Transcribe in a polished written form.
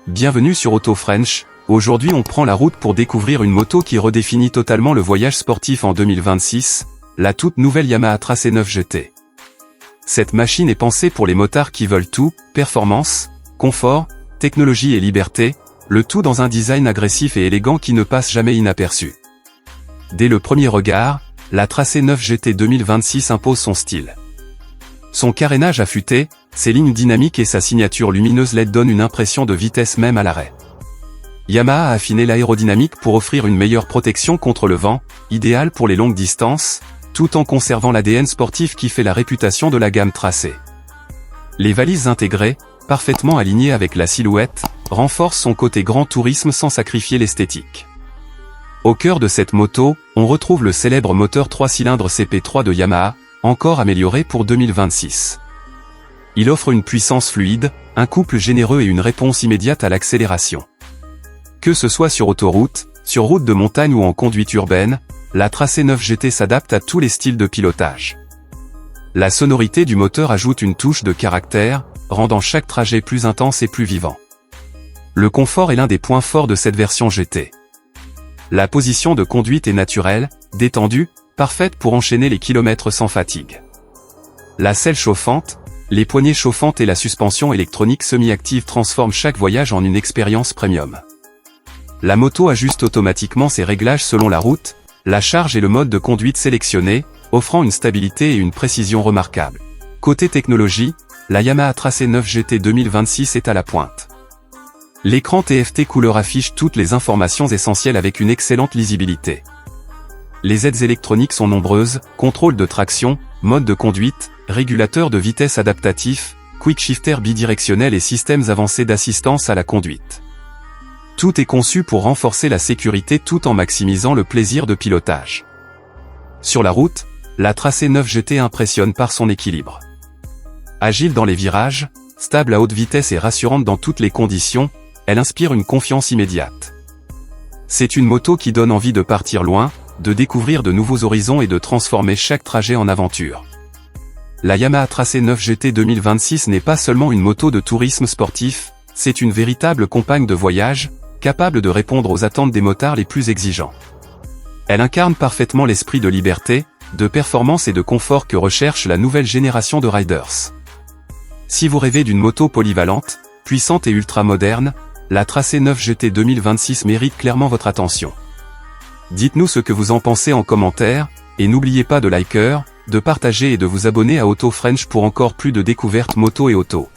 Bienvenue sur Auto French. Aujourd'hui on prend la route pour découvrir une moto qui redéfinit totalement le voyage sportif en 2026, la toute nouvelle Yamaha Tracé 9 GT. Cette machine est pensée pour les motards qui veulent tout, performance, confort, technologie et liberté, le tout dans un design agressif et élégant qui ne passe jamais inaperçu. Dès le premier regard, la Tracé 9 GT 2026 impose son style. Son carénage affûté, ses lignes dynamiques et sa signature lumineuse LED donnent une impression de vitesse même à l'arrêt. Yamaha a affiné l'aérodynamique pour offrir une meilleure protection contre le vent, idéale pour les longues distances, tout en conservant l'ADN sportif qui fait la réputation de la gamme Tracé. Les valises intégrées, parfaitement alignées avec la silhouette, renforcent son côté grand tourisme sans sacrifier l'esthétique. Au cœur de cette moto, on retrouve le célèbre moteur 3 cylindres CP3 de Yamaha, encore amélioré pour 2026. Il offre une puissance fluide, un couple généreux et une réponse immédiate à l'accélération. Que ce soit sur autoroute, sur route de montagne ou en conduite urbaine, la Tracé 9 GT s'adapte à tous les styles de pilotage. La sonorité du moteur ajoute une touche de caractère, rendant chaque trajet plus intense et plus vivant. Le confort est l'un des points forts de cette version GT. La position de conduite est naturelle, détendue, parfaite pour enchaîner les kilomètres sans fatigue. La selle chauffante, les poignées chauffantes et la suspension électronique semi-active transforment chaque voyage en une expérience premium. La moto ajuste automatiquement ses réglages selon la route, la charge et le mode de conduite sélectionné, offrant une stabilité et une précision remarquables. Côté technologie, la Yamaha Tracé 9 GT 2026 est à la pointe. L'écran TFT couleur affiche toutes les informations essentielles avec une excellente lisibilité. Les aides électroniques sont nombreuses, contrôle de traction, mode de conduite, régulateur de vitesse adaptatif, quick shifter bidirectionnel et systèmes avancés d'assistance à la conduite. Tout est conçu pour renforcer la sécurité tout en maximisant le plaisir de pilotage. Sur la route, la Tracé 9 GT impressionne par son équilibre. Agile dans les virages, stable à haute vitesse et rassurante dans toutes les conditions, elle inspire une confiance immédiate. C'est une moto qui donne envie de partir loin, de découvrir de nouveaux horizons et de transformer chaque trajet en aventure. La Yamaha Tracé 9 GT 2026 n'est pas seulement une moto de tourisme sportif, c'est une véritable compagne de voyage, capable de répondre aux attentes des motards les plus exigeants. Elle incarne parfaitement l'esprit de liberté, de performance et de confort que recherche la nouvelle génération de riders. Si vous rêvez d'une moto polyvalente, puissante et ultra moderne, la Tracé 9 GT 2026 mérite clairement votre attention. Dites-nous ce que vous en pensez en commentaire, et n'oubliez pas de liker, de partager et de vous abonner à Auto French pour encore plus de découvertes moto et auto.